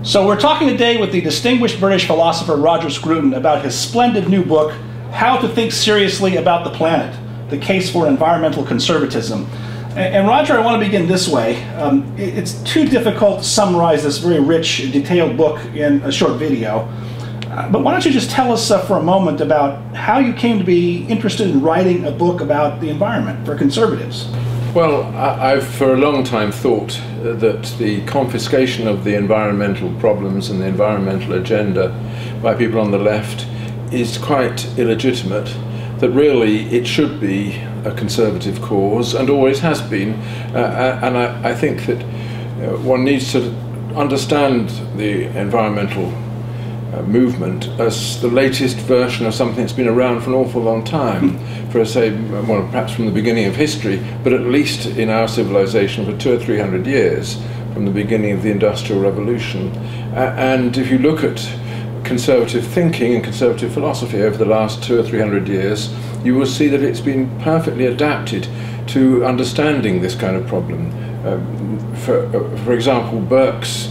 So we're talking today with the distinguished British philosopher Roger Scruton about his splendid new book, How to Think Seriously About the Planet, The Case for Environmental Conservatism. And Roger, I want to begin this way. It's too difficult to summarize this very rich, detailed book in a short video. But why don't you just tell us for a moment about how you came to be interested in writing a book about the environment for conservatives? Well, I've for a long time thought that the confiscation of the environmental problems and the environmental agenda by people on the left is quite illegitimate, that really it should be a conservative cause and always has been. And I think that one needs to understand the environmental movement as the latest version of something that's been around for an awful long time, for say, well, perhaps from the beginning of history, but at least in our civilization for 200 or 300 years, from the beginning of the Industrial Revolution. And if you look at conservative thinking and conservative philosophy over the last 200 or 300 years, you will see that it's been perfectly adapted to understanding this kind of problem. For example, Burke's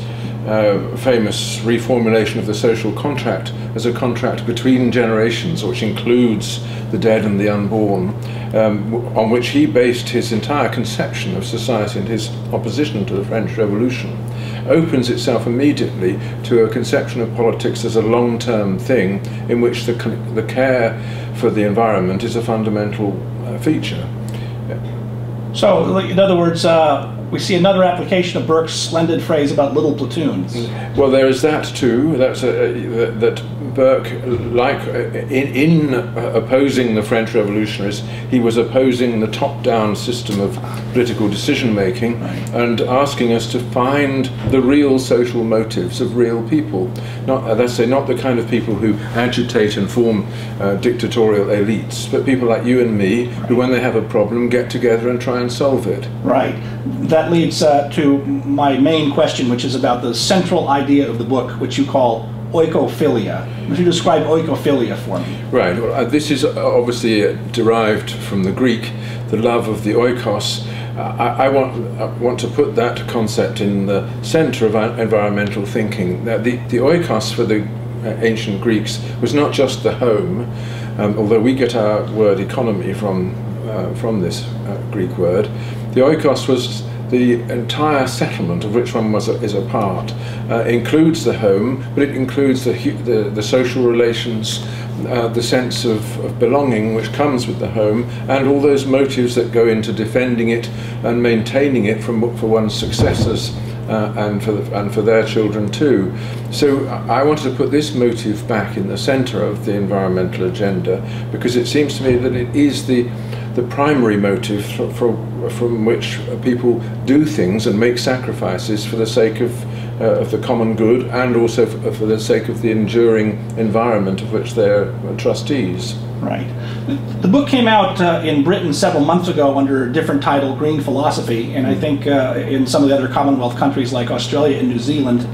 famous reformulation of the social contract as a contract between generations, which includes the dead and the unborn, on which he based his entire conception of society and his opposition to the French Revolution, opens itself immediately to a conception of politics as a long-term thing in which the care for the environment is a fundamental feature. So, in other words, we see another application of Burke's splendid phrase about little platoons. Well, there is that too. That's that Burke, like in opposing the French revolutionaries, he was opposing the top-down system of political decision-making, right, and asking us to find the real social motives of real people. Not, let's say, not the kind of people who agitate and form dictatorial elites, but people like you and me, right, who, when they have a problem, get together and try and solve it. Right. That leads to my main question, which is about the central idea of the book, which you call oikophilia. Would you describe oikophilia for me? Right. Well, this is obviously derived from the Greek, the love of the oikos. I want to put that concept in the center of environmental thinking. Now, the oikos for the ancient Greeks was not just the home, although we get our word economy from this Greek word. The oikos was the entire settlement of which one is a part. Includes the home, but it includes the social relations, the sense of belonging which comes with the home, and all those motives that go into defending it and maintaining it for one's successors and for their children too. So I wanted to put this motive back in the center of the environmental agenda, because it seems to me that it is the primary motive from which people do things and make sacrifices for the sake of the common good, and also for the sake of the enduring environment of which they're trustees. Right. The book came out in Britain several months ago under a different title, Green Philosophy, and I think in some of the other Commonwealth countries like Australia and New Zealand.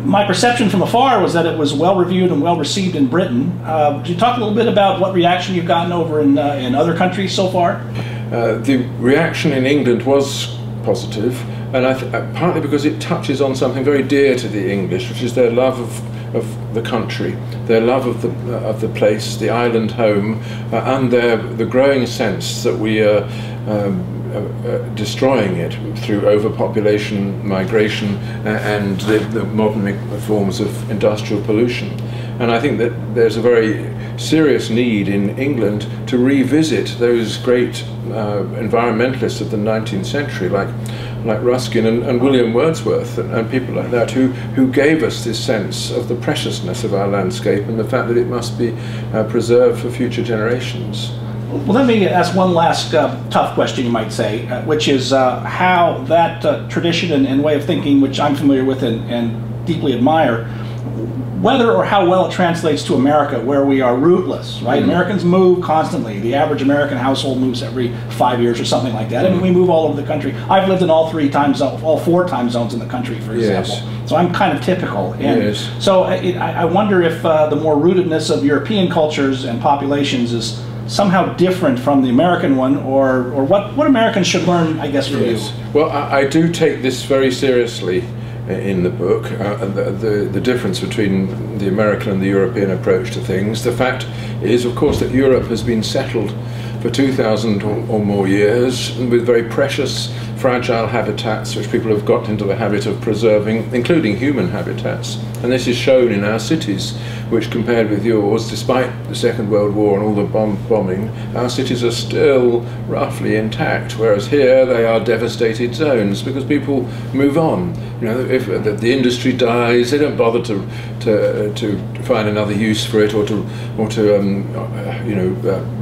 My perception from afar was that it was well reviewed and well received in Britain. Could you talk a little bit about what reaction you've gotten over in other countries so far? The reaction in England was positive, and partly because it touches on something very dear to the English, which is their love of the country, their love of the place, the island home, and the growing sense that we are destroying it through overpopulation, migration, and the modern forms of industrial pollution. And I think that there's a very serious need in England to revisit those great environmentalists of the 19th century, like Ruskin and William Wordsworth and people like that, who gave us this sense of the preciousness of our landscape and the fact that it must be preserved for future generations. Well, let me ask one last tough question, you might say, which is how that tradition and way of thinking, which I'm familiar with and deeply admire, whether or how well it translates to America, where we are rootless, right? Americans move constantly. The average American household moves every 5 years or something like that. I mean, we move all over the country. I've lived in all 4 time zones in the country, for example. Yes. So I'm kind of typical. And yes. So I wonder if the more rootedness of European cultures and populations is somehow different from the American one, or what Americans should learn, I guess, from you. Well, I do take this very seriously in the book, the difference between the American and the European approach to things. The fact is, of course, that Europe has been settled for 2,000 or more years with very precious, fragile habitats which people have got into the habit of preserving, including human habitats. And this is shown in our cities, which compared with yours, despite the Second World War and all the bombing, our cities are still roughly intact, whereas here they are devastated zones because people move on. You know, if the industry dies, they don't bother to find another use for it or to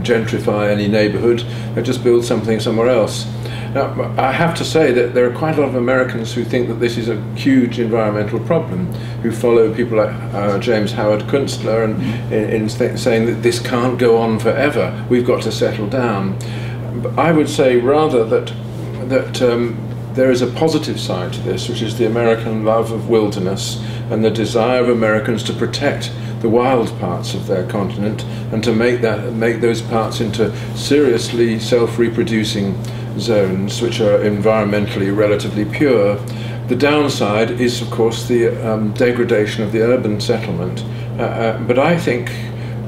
gentrify any neighbourhood. They just build something somewhere else. Now, I have to say that there are quite a lot of Americans who think that this is a huge environmental problem, who follow people like James Howard Kunstler in saying that this can't go on forever, we've got to settle down. But I would say rather that there is a positive side to this, which is the American love of wilderness and the desire of Americans to protect the wild parts of their continent and to make those parts into seriously self-reproducing zones which are environmentally relatively pure. The downside is, of course, the degradation of the urban settlement. But I think,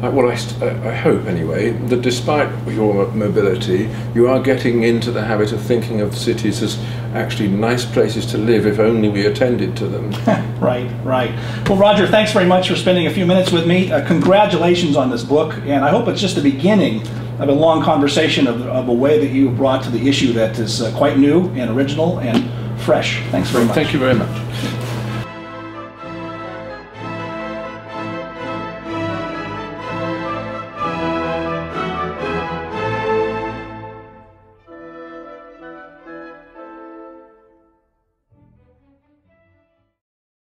well, I hope anyway, that despite your mobility, you are getting into the habit of thinking of cities as actually nice places to live if only we attended to them. Right. Well, Roger, thanks very much for spending a few minutes with me. Congratulations on this book, and I hope it's just the beginning of a long conversation of a way that you brought to the issue that is quite new and original and fresh. Thanks very much. Thank you very much.